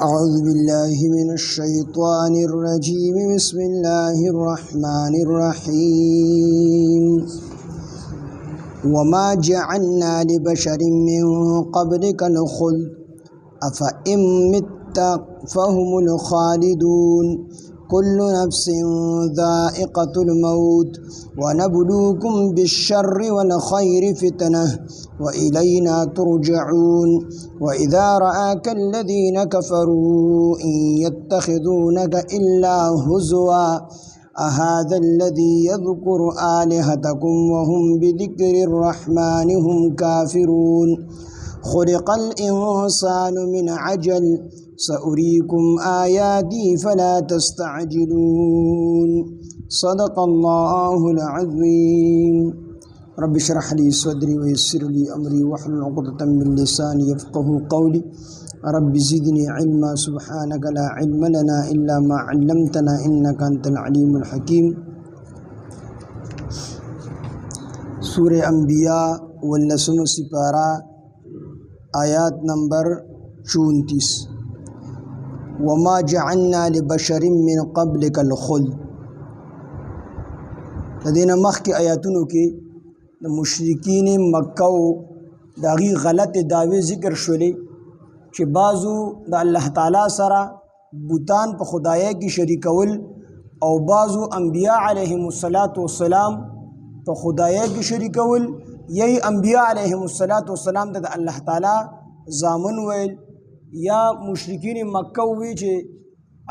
أعوذ بالله من الشيطان الرجيم بسم الله الرحمن الرحيم وما جعلنا لبشر من قبلك الخلد أفإن مت فهم الخالدون كل نفس ذائقة الموت ونبلوكم بالشر والخير فتنة وإلينا ترجعون وإذا رآك الذين كفروا إن يتخذونك إلا هزوا أهذا الذي يذكر آلهتكم وهم بذكر الرحمن هم كافرون خلق الإنسان من عجل سأريكم آياتي فلا تستعجلون صدق الله العظيم رب اشرح لي صدري ويسر لي أمري واحلل عقدة من لساني يفقهوا قولي رب زدني علما سبحانك لا علم لنا إلا ما علمتنا إنك أنت العليم الحكيم سورة انبیاء واللسم سپارہ آیات نمبر 34 وما جعلنا لبشر من قبلك الخلد لدينا مخی آیاتونو کې د مشرکین مکه او داغي غلط دعوی ذکر شولې چې بعضو د الله تعالی سره بوتان په خدای کې شریکول او بعضو انبیاء علیهم السلام په خدای کې شریکول یی انبیاء علیهم السلام د الله تعالی زامن ویل یا مشرکین مکه وی چې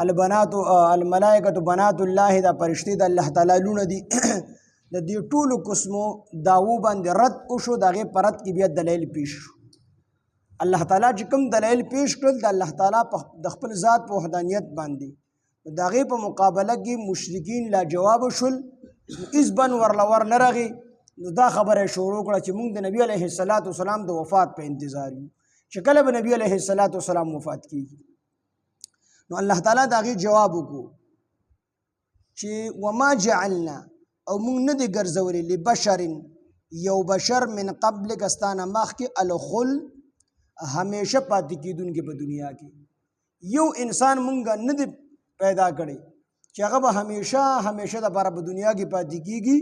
البنات الملائکه بنات الله دا فرشتي د الله تعالی لونه دي د دې ټولو قسمو داو باندې رد او شو دغه پرد کې بیا دلیل پیش الله تعالی چې کوم دلیل پیش کړل د الله تعالی د خپل ذات په وحدانیت باندې دغه په مقابله کې مشرکین لا جواب شول اس بن ورلور نرغي نو دا خبره شروع کړه چې موږ د نبی علیه السلام د وفات په انتظار یو چې کله به نبی علیه السلام وفات کیږي نو الله تعالی دغه جواب وکړو چې وما جعلنا او موږ نه دی ګرځولې لبشر یو بشر من قبل کستانه مخکې الخل همیشه پاتې کیدونکي په دنیا کې یو انسان موږ نه دی پیدا کړی چې هغه به همیشه د بار په دنیا کې پاتې کیږي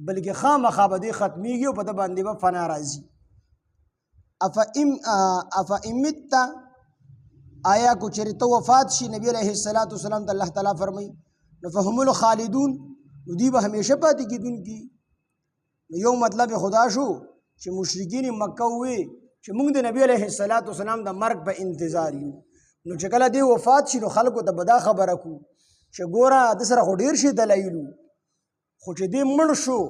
بلکې خامخا به ختمیږي او په د باندې به فنا راځي افا امت آیا کو چرته وفات شي نبی علیہ السلام ته الله تعالی فرمای نو فهم الخالدون دی به همیشه پاتې کیدونکي یو مطلب خدا شو چې مشرکین مکه وي چې موږ د نبی علیہ السلام د مرګ په انتظار یو نو چې کله دی وفات شي نو خلکو ته به دا خبره کو چې ګوره د سره خو ډیر شي دلایل خو چې دی مړ شو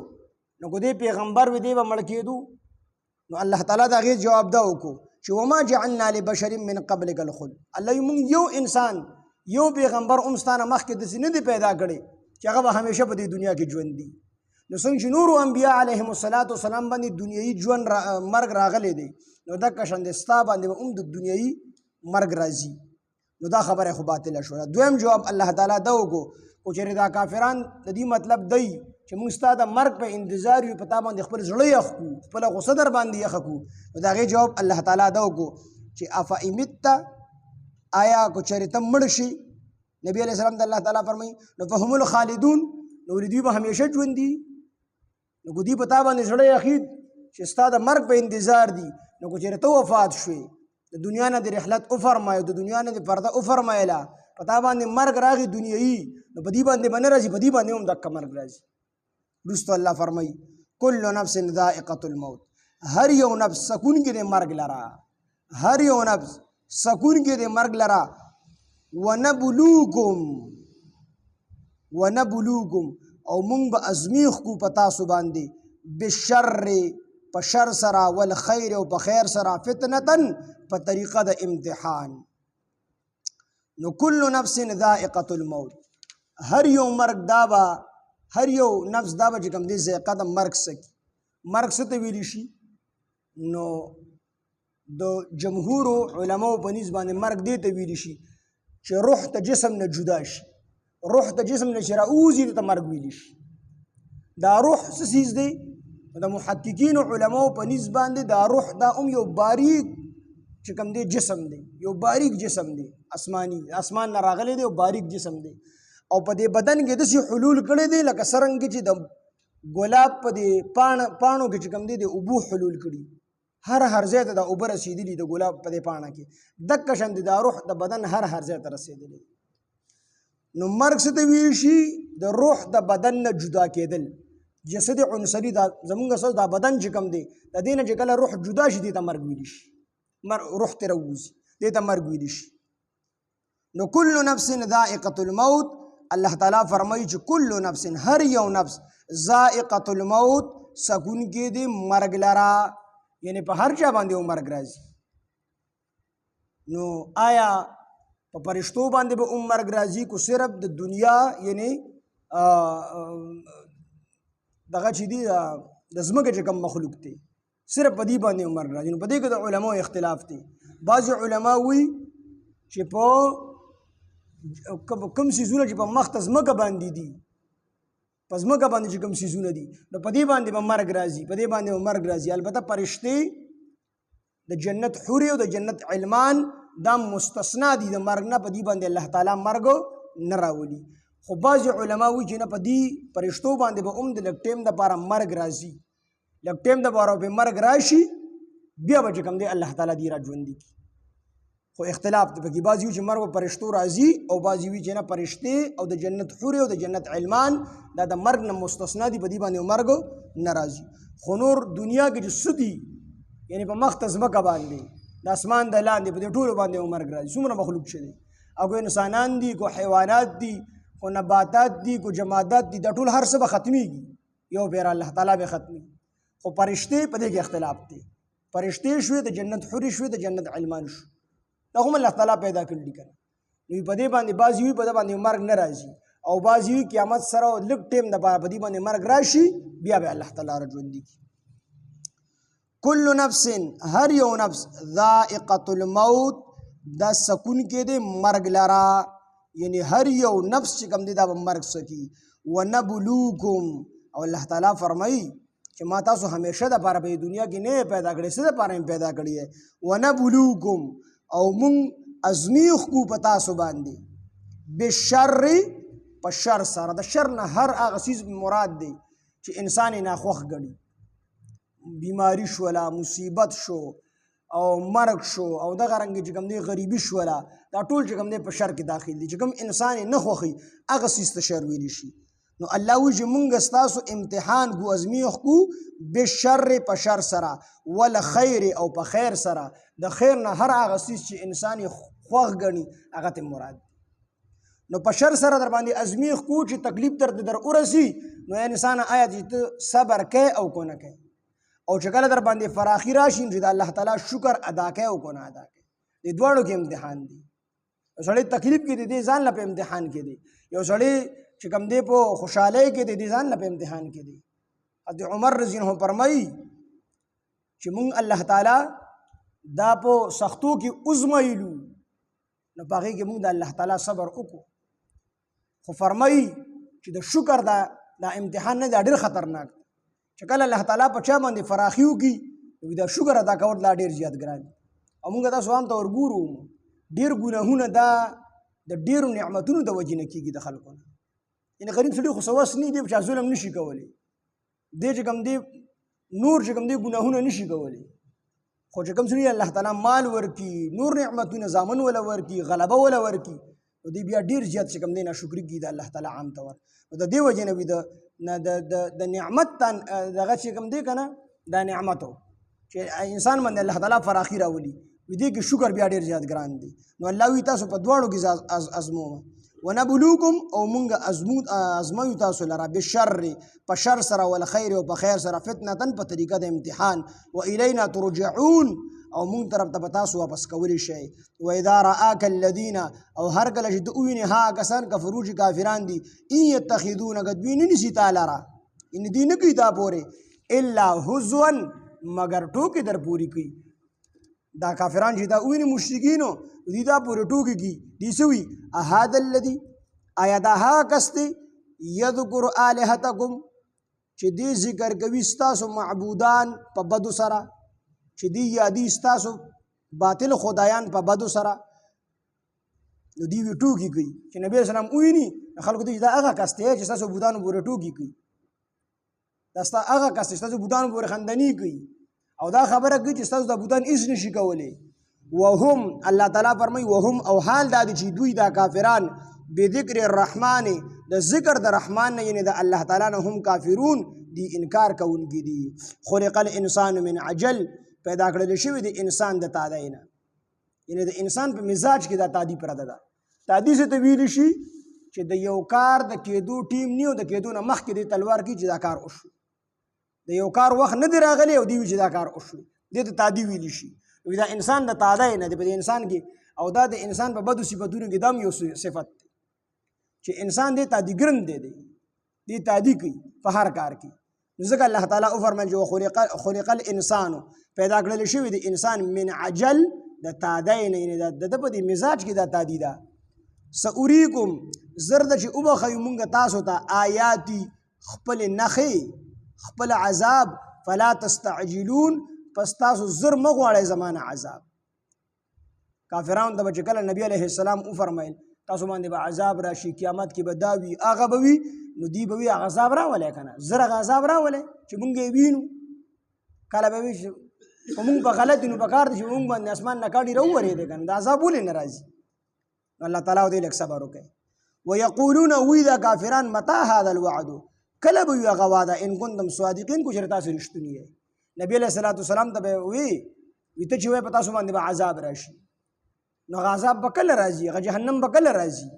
نو کو دی پیغمبر وي دی به مړ کېدو نو الله تعالی دا غي جواب دا وکړو چې وما جعلنا لبشر من قبلك الخلد الله موږ یو انسان یو پیغمبر اومستانه مخکې د سینې پیدا کړي چې هغه همیشه په دې دنیا کې ژوند دي نو څنګه چې نور انبیاء علیهم السلام باندې دنیوي ژوند مرګ راغلی دی نو دا کشندستا باندې هم د دنیوي مرګ راځي نو دا خبره خو باطله شو دویم جواب الله تعالی دا وکړو او چې دا کافران د دې مطلب دی چې موږ ستاسو د مرګ په انتظار یو پتا باندې خپل زړه یخو خپل غوسه در باندې یخو دا غي جواب الله تعالی دا وکړو چې افا امت آیا کو چرته مړ شي نبی علیہ السلام ته الله تعالی فرمایي نو فهم الخالدون نو دوی به همیشه ژوند دي نو دوی پتا باندې زړه یخید چې ستاسو د مرګ په انتظار دي نو کو چرته وفات شوي د دنیا نه د رحلت او فرمایو د دنیا نه د پرده او فرمایلا پتا باندې مرګ راغی دنیوي نو په دې باندې باندې راځي په دې باندې هم د مرګ راځي رسول الله فرمایي کل نفس ذائقه الموت هر یو نفس سکون کې د مرګ لرا هر یو نفس سکون کې د مرګ لرا ونبلوکم او مونږ به ازمیخ کو پتا سو باندې بالشر په شر سره والخير او په خیر سره فتنتن په طریقه د امتحان نو کل نفس ذائقه الموت هر یو مرګ دابا هر یو نفس دابا چې کوم دې ذائقه د مرګ څه ویل شي نو د جمهور علماء په نسبت باندې مرګ دې ته ویل شي چې روح ته جسم نه جدا شي روح ته جسم نه شراوزي ته مرګ ویل شي دا روح څه چیز دی د محققین علماء په نسبت باندې دا روح دا یو باریک چې کوم دی جسم دی یو باریک جسم دی آسمانی آسمان نه راغلی دی او باریک جسم دی او په دې بدن کې داسې حلول کړی دی لکه څرنګه چې د ګلاب په دې پاڼو کې چې کوم دی د اوبو حلول کړي هر ځای ته د اوبه رسېدلي د ګلاب په دې پاڼه کې دقه شان د روح د بدن هر ځای ته رسېدلی نو مرګ څه ته ویل شي د روح د بدن نه جدا کېدل جسد عنصري دا زمونږ سره دا بدن چې کوم دی د دې نه چې کله روح جدا شي دې ته مرګ ویلی شي روح ترې راووځي دې ته مرګ ویلی شي نو کل نفس ذائقة الموت الله تعالی فرمایي چې کل نفس هر یو نفس ذائقة الموت سکون کې دی مرګ لرا یعنی په هر چا باندې مرګ راځي نو آیا په فرشتو باندې به مرګ راځي کو صرف د دنیا یعنی دغه چې دی د ځمکې چې کوم مخلوق دی صرف په دې باندې مرګ راځي نو په دې کې د علماو اختلاف دی بعضې علما وایي چې په کوم څیزونه چې په مخ ته ځمکه باندې دي په ځمکه باندې چې کوم څیزونه دي نو په دې باندې به مرګ راځي په دې باندې به مرګ راځي البته فرشتې د جنت حورې او د جنت علمان دا مستثنا دي د مرګ نه په دې باندې الله تعالی مرګ نه راولي خو بعضې علما وایي چې نه په دې فرشتو باندې به د لږ ټیم دپاره مرګ راځي لږ ټیم دپاره به مرګ راشي بیا به چې کوم دی الله تعالی دې را ژوندي کړي خو اختلاف دی پکې بعضې وایي چې مرګ به فرشتو راځي او بعضې وایي چې نه فرشتې او د جنت حورې او د جنت علمان دا د مرګ نه مستثنا دي په دې باندې مرګ نه راځي خو نور دنیا کې چې څه دي یعنی په مخ ته ځمکه باندې د اسمان د لاندې په دې ټولو باندې مرګ راځي څومره مخلوق چې دی او کو انسانان دي کو حیوانات دي کو نباتات دي کو جمادات دي دا ټول هر څه به ختمیږي یو بیر الله تعالی به ختمي خو فرشتې په دې کې اختلاف دی فرشتې شوې د جنت حورې شوې د جنت علمان شو دا هم الله تعالی پیدا کړي دي کنه نو په دې باندې بعضې وي په دې باندې مرګ نه راځي او بعضې وي قیامت سره لږ ټیم دپاره په دې باندې مرګ راشي بیا به الله تعالی را ژوندي کړي کل نفس هر یو نفس ذائقة الموت دا سکون کې دی مرګ لرا یعنی هر یو نفس چې کوم دی دا به مرګ سکی ونبلوکم او الله تعالی فرمایي چې ما تاسو همیشه دپاره په دنیا کې نه پیدا کړی څه دپاره یې پیدا کړی دی ونبلوکم او مونږ ازمیخ کو په تاسو باندې بشر په شر سره د شر نه هر هغه څیز مراد دی چې انسان یې ناخوښ ګڼي بیماری شوله مصیبت شو او مرګ شو او دغه رنګ چې کوم دی غریبي شوله دا ټول چې کوم دی په شر کې داخل دي چې کوم انسان یې نه خوښي هغه څیز ته شر ویلی شي نو الله وایي چې مونږ ستاسو امتحان کو ازمیخ کو بشر په شر سره ول خیر او په خیر سره د خیر نه هر هغه څیز چې انسان یې خوښ ګڼي هغه ته مراد نو په شر سره در باندې ازمیخ کو چې تکلیف درته در ورسي نو انسان آیا چې ته صبر کوې او کو نه کوې او چې کله در باندې فراخي راشي چې د الله تعالی شکر ادا کوې او کو نه ادا کوې دې دواړو کې امتحان دی یو سړی تکلیف کې دی ځان له په امتحان کې دی یو سړی چې کوم دی په خوشحالۍ کې دی ځان له په امتحان کې دی حضرت عمر رضی الله عنه فرمایي چې مونږ الله تعالی دا په سختو کې ازمایلو نو په هغې کې مونږ د الله تعالی صبر وکړو خو فرمایي چې د شکر دا امتحان نه دا ډېر خطرناک دی چې کله الله تعالی په چا باندې فراخي وکړي نو دا شکر ادا کول لا ډېر زیات ګران دي او مونږ تاسو عام طور ګورو ډېر ګناهونه دا د ډېرو نعمتونو د وجې نه کېږي د خلکو نه یعنې غریب سړي خو څه وس نه دی چا ظلم نشي کولی دی چې کوم دی نور چې کوم دی ګناهونه نشي کولی خو چې کوم سړي الله تعالی مال ورکړي نور نعمتونه زامن وله ورکړي غلبه وله ورکړي نو دی بیا ډېر زیات چې کوم دی ناشکري کوي د الله تعالی عام طور نو د دې وجې نه وي د نعمت دغه چې کوم دی که نه دا نعمت و چې انسان باندې الله تعالی فراخي راولي وي دې کې شکر بیا ډېر زیات ګران دی نو الله وي تاسو په دواړو کې ازمومه ونبلوکم او مونږ ازمایو تاسو لره بشر په شر سره والخیر او په خیر سره فتنه په طریقه د امتحان و الینا ترجعون او مونږ طرف ته به تاسو واپس کولی شئ و اذا رآک الذین او هر کله چې ته ووینې هغه کسان کفرو چې کافران دي ان یتخذونک دوی نه نیسي تا لره یعنې دوی نه کوي تا پورې الا هزوا مگر ټوکې در پورې کوي دا کافران چې دا وویني مشرکینو دوی دا پورې ټوکې کوي دوی څه وي اهذا الذي آیا دا هغه کس دی یذکر الهتکم چې دوی ذکر کوي ستاسو معبودان په بدو سره چې دی یادي ستاسو باطل خدایان په بدو سره نو دوی وی ټوکې کوي چې نبی اسلام وویني خلکو ته دا هغه کس دی چې ستاسو بوتانو پورې ټوکې کوي دا ستا هغه کس چې ستاسو بوتانو پورې خندني کوي او دا خبره کوي چې ستاسو دا بوتان هېڅ نشي کولی وهم الله تعالی فرمایي وهم او حال دا دی چې دوی دا کافران بذکر الرحمن د ذکر د رحمان نه یعنی د الله تعالی نه هم کافرون دی انکار کوونکي دي خلق الانسان من عجل پیدا کړل شوی دی انسان د تادی نه یعنی د انسان په مزاج کې دا تادی پرده ده تادی څه ته ویلی شي چې د یو کار د کېدو ټیم نیو د کېدو نه مخکې دی تلوار کې چې دا کار وشو د یو کار وخت نه دی راغلی او دی وي چې دا کار وشو دې ته تادی ویلی شي دا انسان د تادی نه دی په انسان کې او دا د انسان په بدو صفتونو کې دام یو صفت دی چې انسان دی تادی ګرن دی تادی کوي په هر کار کې ځکه الله تعالی وفرمایل چې خلق الانسان پیدا کړل شوی دی انسان من عجل د تادی نه یعنې د په دې مزاج کې دا تادی ده سأریکم زر ده چې وبښیو مونږ تاسو ته آیاتي خپل نښې خپل عذاب فلا تستعجلون پس تاسو زر مه غواړئ زما نه عذاب کافرانو ته به چې کله نبي علیه السلام وفرمیل تاسو باندې به عذاب راشي قیامت کې به دا وي هغه به وي نو دی به وي هغه عذاب راولئ که نه زر هغه عذاب راولئ چې مونږ یې وینو کله به وي په مونږ په غلط نو پکار دي چې مونږ باندې اسمان نه کاڼي راوورېدې که نه دا عذاب ولې نه راځي نو الله تعالی دې لږ صبر وکړي ویقولون وی دا کافران متى هذا الوعد کله به وي هغه وعده ان کنتم صادقین کو چېرې تاسو رښتوني یې نبي علیه الصلاة والسلام ته به وي ته چې وایې په تاسو باندې به عذاب راشي نو هغه عذاب به کله راځي هغه جهنم به کله راځي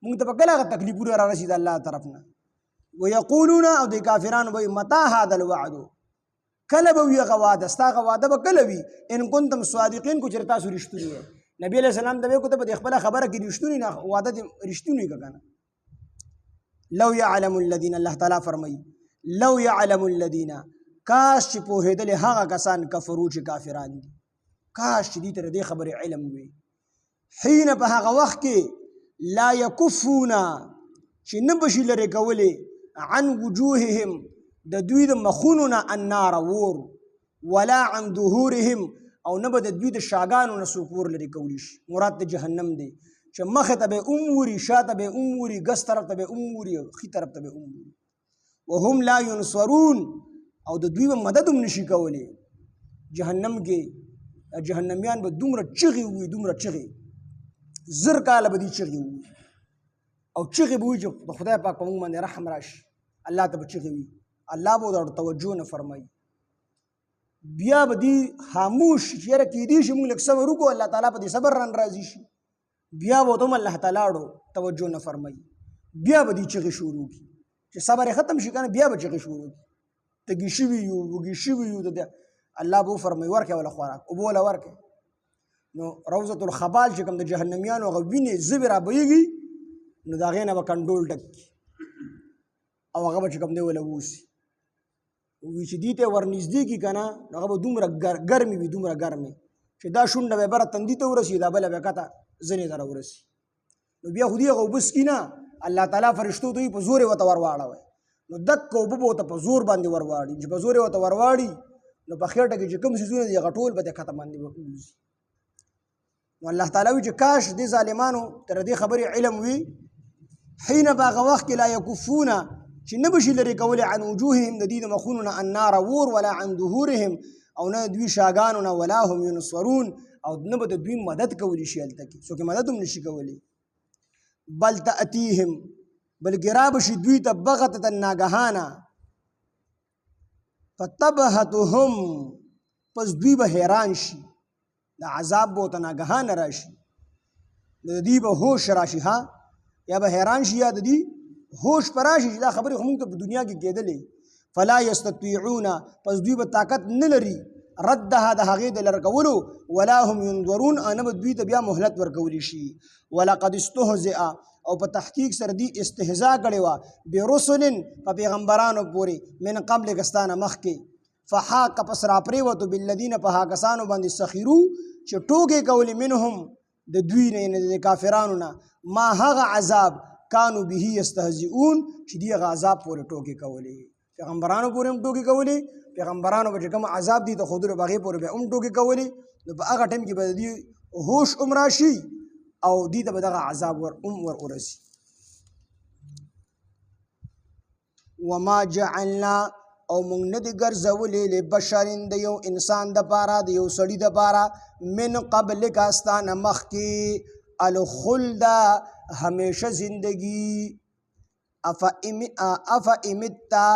مونږ ته به کله هغه تکلیفونه را رسي د الله طرف نه ویقولون او د کافرانو به متى هذا الوعد کله به وي هغه وعده ستا هغه وعده به کله وي ان کنتم صادقین کو چېرې تاسو رښتوني یې نبی علیہ السلام ته کو ته په خپله خبره کې رښتونی نه وعده دې رښتونی که نه لو يعلم الذين الله تعالی فرمایي لو يعلم الذين کاش چې پوهېدلې هغه کسان کفرو چې کافران دي کاش چې دې ته د دې خبرې علم وي حین په هغه وخت کې لا یکفون چې نه بشي لرې کولی عن وجوههم د دوی د مخونو نه النار اور ولا عن ظهورهم او نه به د دوی د شاګانو نه څوک اور لرې کولی شي مراد د جهنم دی چې مخې ته به ووري شاته به ووري ګس طرف ته به ووري ښي طرف ته به ووري وهم لا ينصرون او د دوی به مدد هم نشي کولی جهنم کې جهنمیان به دومره چغې ووي دومره چغې زر کاله به دي چغې ووي او چغې به وي چې د خدای پاک په موږ باندې رحم راشي الله ته به چغې وي الله به ورته توجه نه فرمایي بیا به دي خاموش چې یاره کېدی شي موږ لږ صبر وکړو الله تعالی په دې صبر ران راضي شي بیا به ورته هم الله تعالی توجه نه فرمایي بیا به دي چغې شروع کړي چې صبر یې ختم شي که نه بیا به چغې شروع کړي تږي شوي یو وږي شوي یو الله به وفرمایي ورکړئ وله خوراک اوبه وله ورکړئ نو روضة الخبال چې کوم د جهنمیانو هغه وینې زبې رابهیږي نو د هغې نه به کنډول ډک کړي او هغه به چې کوم دی وله ووسي وي چې دې ته ورنږدې کړي که نه نو هغه به دومره ګرمې وي دومره ګرمې چې دا شونډه به بره تندي ته ورسي دا بله به کته زنې ته راورسي نو بیا خو دې هغه اوبه څکي نه الله تعالی فرشتو ته وي په زور یې ورته ورواړوئ نو دکه اوبه به ورته په زور باندې ورواړي چې په زور یې ورته ورواړي نو په خېټه کې چې کوم څیزونه دي هغه ټول به د کته باندې به ووځي نو الله تعالی وي چې کاش دې ظالمانو تر دې خبرې علم وي حین په هغه وخت کې لا یکفون چې نه بشي لرې کولی عن وجوههم د دوی د مخونو نه النار اور ولا عن ظهورهم او نه دوی شاګانو نه ولا هم ینصرون او نه به د دوی مدد کولی شي هلته کې څوک مدد هم نشي کولی بل تأتیهم بلکې رابشي دوی ته بغتة ناګهانه فتبهتهم پس دوی به حیران شي د عذاب به ورته ناګهانه راشي د دوی به هوش راشي ها یا به حیران شي یا د دوی هوش په راشي چې دا خبرې خو موږ ته په دنیا کې کېدلې فلا یستطیعون پس دوی به طاقت نه لري ردها د هغې د لره کولو ولا هم ینظرون او نه به دوی ته بیا مهلت ورکولی شي ولقد استهزئ او په تحقیق سره دوی استهزاء کړې وه برسل په پیغمبرانو پورې من قبل کستانه مخکې فحاق پس راپرېوتو بالذین په هغه کسانو باندې سخرو چې ټوکې کولې منهم د دوی نه یعنې د کافرانو نه ما هغه عذاب کانو به یستهزئون چې دوی هغه عذاب پورې ټوکې کولې پیغمبرانو پورې هم ټوکې کولې پیغمبرانو به چې کوم عذاب دي ته ښودلو په هغې پورې به هم ټوکې کولې نو په هغه ټایم کې به د دوی هوش هم راشي او دوی ته به دغه عذاب ور ورسي. وما جعلنا او مونږ نه دي ګرځولې لبشرین د یو انسان دپاره د یو سړي دپاره من قبلک استانه مخکې الخلد همیشه زندگی اف امتا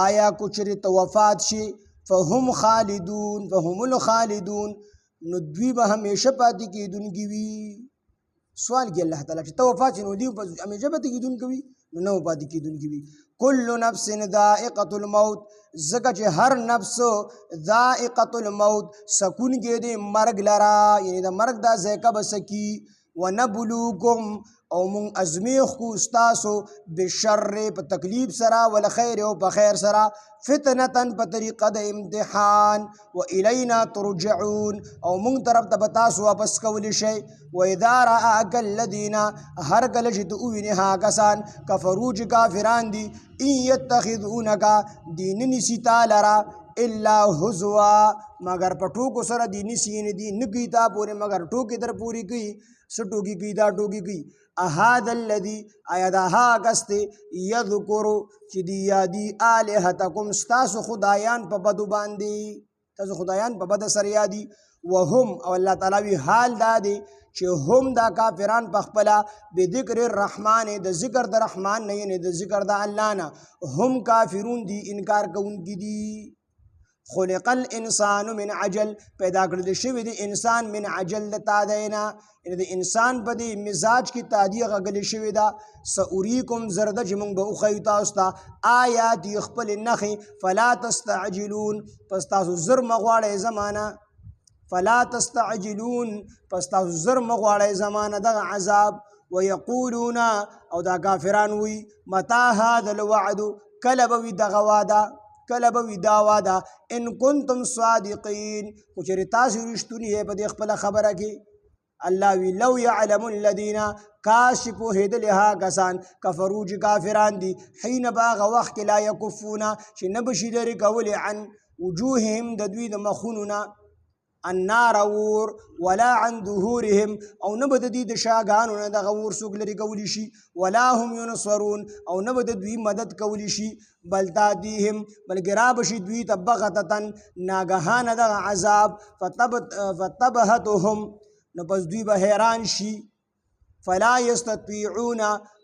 آیا کو چرته وفات شي فهم الخالدون نو دوی به همیشه پاتې کېدونکي وي. سوال کې الله تعالی چې ته وفات شي نو دوی همیشه پاتې کېدونکي وي نو پاتې کېدونکي وي. کل نفس ذائقة الموت ځکه چې هر نفس ذائقة الموت سکونکې دی مرګ لرا یعنی د مرګ دا ذایقه به سکي. ونبلوکم او مونږ ازمیخ کو ستاسو بشر په تکلیف سره والخیر او په خیر سره فتنتن په طریقه د امتحان و الینا ترجعون او مونږ طرف ته به تاسو واپس کولی شئ. و اذا رآک الذین هر کله چې ته ووینې هغه کسان کفرو چې کافران دي ان یتخذونک دی نه نیسي تا لره الا هزوا مگر په ټوکو سره دی نیسي یعنې دی نه کوي تا پورې مگر ټوکې در پورې کوي څه ټوکې کوي دا ټوکې کوي. اهذا الذي آیا دا هغه کس دی یذکرو چې دی یادي الهتکم ستاسو خدایان په بدو باندې تاسو خدایان په بد سره یادي. وهم او الله تعالی وی حال دا دی چې هم دا کافران په خپله بذکر الرحمن د ذکر د رحمان نه یعنې د ذکر د الله نه هم کافرون دي انکار کوونکي دي. خلق الانسان من عجل پیدا کړل شوی دی انسان من عجل د تادینا یعنې د انسان په دې مزاج کې تادیه غږلې شوې ده. سأریکم زرده چې موږ به وښیو تاسو ته آیات خپلې نښې فلا تستعجلون پس تاسو زر مه غواړئ زمانه فلا تستعجلون پس تاسو زر مه غواړئ زمانه دغه عذاب. ویقولون او دا کافران وی متى هذا الوعد کله به وي دغه واده کله به وي دا واده ان کنتم صادقین خو چېرې تاسو رښتوني یې په دې خپله خبره کې. الله وی لو یعلم الذین کاش چې پوهېدلې هغه کسان کفرو چې کافران دي حین به هغه وخت کې لا یکفونه چې نه به شي لرې کولې عن وجوههم د دوی د مخونو نه النار اور ولا عن ظهورهم او نه به د دوی د شاګانو نه دغه اور څوک لرې کولی شي. ولا هم ینصرون او نه به د دوی مدد کولی شي. بل تاتیهم بلکې را به شي دوی ته بغتتن ناګهانه دغه عذاب فتبهتهم نو پس دوی به حیران شي. فلا یستطیعون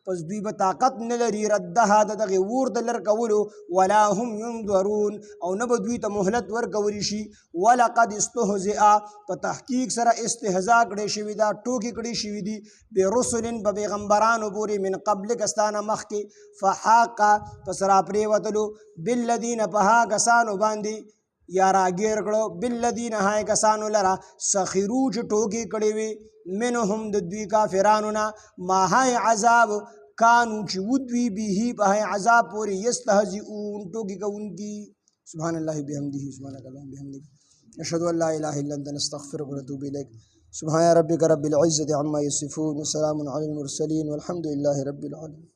پس دوی به طاقت نه لري ردها د دغې اور د لر کولو. ولا هم ینظرون او نه به دوی ته مهلت ورکولی شي. ولقد استهزئ په تحقیق سره استهزا کړې شوي ده ټوکې کړې شوي دي برسل په پیغمبرانو پورې من قبلک استانه مخکې فحاق پس راپرېوتلو بالذین په هغه کسانو باندې یا راګیر کړو بالذین هغه کسانو لره سخرو چې ټوکې کړې وي منهم د دوی کافرانو نه ما هغه عذاب کانو چې ودوي به په هغه عذاب پورې یستهزئون ټوکې کوونکي. سبحان الله بحمده سبحانك اللهم بحمدك نشهد ان لا اله الا انت نستغفرك ونتوب اليك. سبحان ربك رب العزة عما يصفون وسلام على المرسلين والحمد لله رب العالمين.